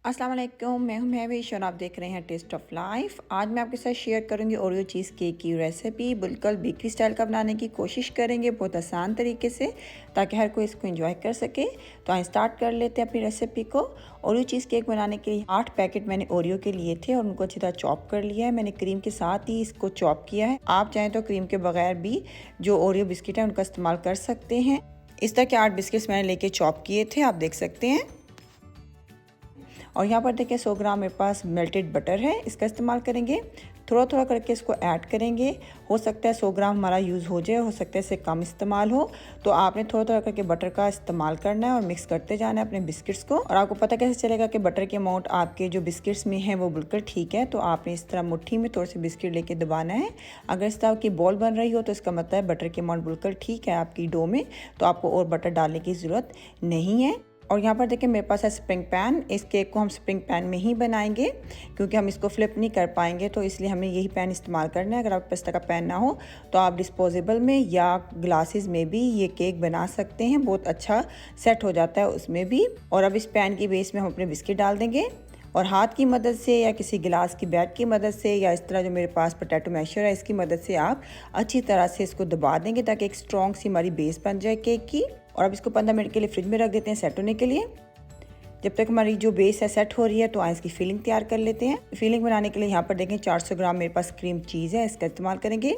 अस्सलाम वालेकुम, मैं हूं महविश और आप देख रहे हैं टेस्ट ऑफ लाइफ। आज मैं आपके साथ शेयर करूंगी ओरियो चीज़ केक की रेसिपी। बिल्कुल बेकरी स्टाइल का बनाने की कोशिश करेंगे, बहुत आसान तरीके से, ताकि हर कोई इसको एंजॉय कर सके। तो आइए स्टार्ट कर लेते हैं अपनी रेसिपी को। ओरियो चीज़ केक बनाने के लिए 8 पैकेट मैंने ओरियो के लिए थे और उनको अच्छी तरह चॉप कर लिया है। मैंने क्रीम के साथ ही इसको चॉप किया है। आप चाहें तो क्रीम के बगैर भी जो ओरियो बिस्किट है उनका इस्तेमाल कर सकते हैं। इस तरह के 8 बिस्किट्स मैंने लेके चॉप किए थे, आप देख सकते हैं। और यहाँ पर देखिए 100 ग्राम मेरे पास मेल्टेड बटर है, इसका इस्तेमाल करेंगे। थोड़ा थोड़ा करके इसको ऐड करेंगे। हो सकता है 100 ग्राम हमारा यूज़ हो जाए, हो सकता है इससे कम इस्तेमाल हो। तो आपने थोड़ा थोड़ा करके बटर का इस्तेमाल करना है और मिक्स करते जाना है अपने बिस्किट्स को। और आपको पता कैसे चलेगा कि बटर के अमाउंट आपके जो बिस्किट्स में है वो बिल्कुल ठीक है। तो आपने इस तरह मुट्ठी में थोड़े से बिस्किट लेके दबाना है। अगर इस तरह की बॉल बन रही हो तो इसका मतलब है बटर के अमाउंट बिल्कुल ठीक है आपकी डो में, तो आपको और बटर डालने की ज़रूरत नहीं है। और यहाँ पर देखिए मेरे पास है स्प्रिंग पैन। इस केक को हम स्प्रिंग पैन में ही बनाएंगे क्योंकि हम इसको फ्लिप नहीं कर पाएंगे, तो इसलिए हमें यही पैन इस्तेमाल करना है। अगर आपके पास का पैन ना हो तो आप डिस्पोजेबल में या ग्लासेस में भी ये केक बना सकते हैं, बहुत अच्छा सेट हो जाता है उसमें भी। और अब इस पैन की बेस में हम अपने बिस्किट डाल देंगे और हाथ की मदद से या किसी गिलास की बैट की मदद से या इस तरह जो मेरे पास पोटैटो मैशर है इसकी मदद से आप अच्छी तरह से इसको दबा देंगे ताकि एक स्ट्रॉन्ग सी हमारी बेस बन जाए केक की। और अब इसको 15 मिनट के लिए फ्रिज में रख देते हैं सेट होने के लिए। जब तक हमारी जो बेस है सेट हो रही है तो आइस की फिलिंग तैयार कर लेते हैं। फिलिंग बनाने के लिए यहाँ पर देखें 400 ग्राम मेरे पास क्रीम चीज़ है, इसका इस्तेमाल करेंगे।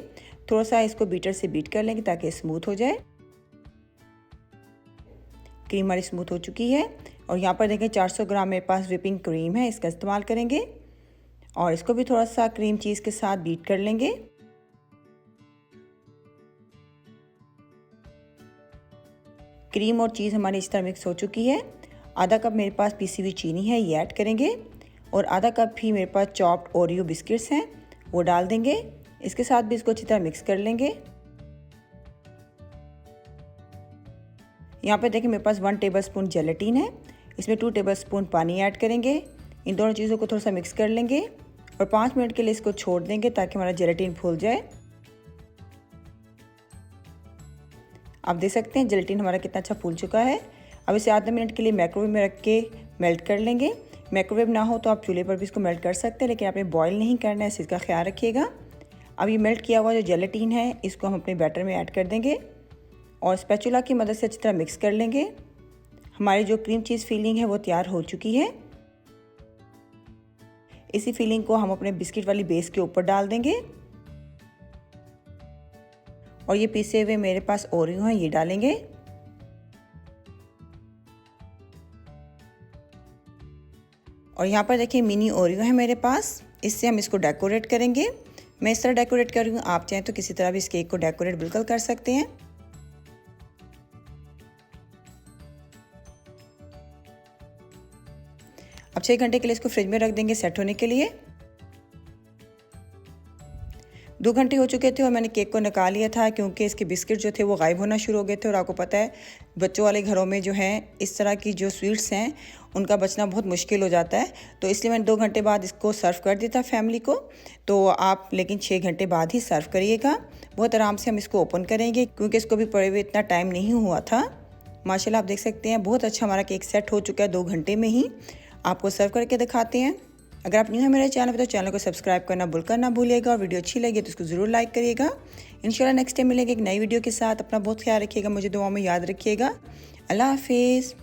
थोड़ा सा इसको बीटर से बीट कर लेंगे ताकि स्मूथ हो जाए। क्रीम हमारी स्मूथ हो चुकी है। और यहाँ पर देखें 400 ग्राम मेरे पास व्हिपिंग क्रीम है, इसका इस्तेमाल करेंगे और इसको भी थोड़ा सा क्रीम चीज़ के साथ बीट कर लेंगे। क्रीम और चीज़ हमारी इस तरह मिक्स हो चुकी है। आधा कप मेरे पास पीसी हुई चीनी है, ये ऐड करेंगे। और आधा कप ही मेरे पास चॉप्ड ओरियो बिस्किट्स हैं, वो डाल देंगे। इसके साथ भी इसको अच्छी तरह मिक्स कर लेंगे। यहाँ पे देखिए मेरे पास 1 टेबलस्पून जेलेटिन है, इसमें 2 टेबलस्पून पानी ऐड करेंगे। इन दोनों चीज़ों को थोड़ा सा मिक्स कर लेंगे और 5 मिनट के लिए इसको छोड़ देंगे ताकि हमारा जेलेटिन फूल जाए। आप देख सकते हैं जेलेटिन हमारा कितना अच्छा फूल चुका है। अब इसे आधे मिनट के लिए माइक्रोवेव में रख के मेल्ट कर लेंगे। माइक्रोवेव ना हो तो आप चूल्हे पर भी इसको मेल्ट कर सकते हैं, लेकिन आपने बॉईल नहीं करना है, इसका ख्याल रखिएगा। अब ये मेल्ट किया हुआ जो जेलेटिन है इसको हम अपने बैटर में ऐड कर देंगे और स्पैचुला की मदद से अच्छी तरह मिक्स कर लेंगे। हमारी जो क्रीम चीज़ फिलिंग है वो तैयार हो चुकी है। इसी फिलिंग को हम अपने बिस्किट वाली बेस के ऊपर डाल देंगे और ये पीसे हुए मेरे पास ओरियो हैं, ये डालेंगे। और यहाँ पर देखिए मिनी ओरियो है मेरे पास, इससे हम इसको डेकोरेट करेंगे। मैं इस तरह डेकोरेट कर रही हूँ, आप चाहें तो किसी तरह भी इस केक को डेकोरेट बिल्कुल कर सकते हैं। अब 6 घंटे के लिए इसको फ्रिज में रख देंगे सेट होने के लिए। 2 घंटे हो चुके थे और मैंने केक को निकाल लिया था क्योंकि इसके बिस्किट जो थे वो गायब होना शुरू हो गए थे। और आपको पता है बच्चों वाले घरों में जो है इस तरह की जो स्वीट्स हैं उनका बचना बहुत मुश्किल हो जाता है, तो इसलिए मैंने 2 घंटे बाद इसको सर्व कर दिया था फैमिली को। तो आप लेकिन 6 घंटे बाद ही सर्व करिएगा। बहुत आराम से हम इसको ओपन करेंगे क्योंकि इसको भी पड़े हुए इतना टाइम नहीं हुआ था। माशाल्लाह आप देख सकते हैं बहुत अच्छा हमारा केक सेट हो चुका है 2 घंटे में ही। आपको सर्व करके दिखाते हैं। अगर आप न्यू हैं मेरे चैनल पर तो चैनल को सब्सक्राइब करना बिल्कुल ना भूलिएगा और वीडियो अच्छी लगी तो इसको ज़रूर लाइक करिएगा। इंशाल्लाह नेक्स्ट टाइम मिलेंगे एक नई वीडियो के साथ। अपना बहुत ख्याल रखिएगा, मुझे दुआ में याद रखिएगा। अल्लाह हाफिज़।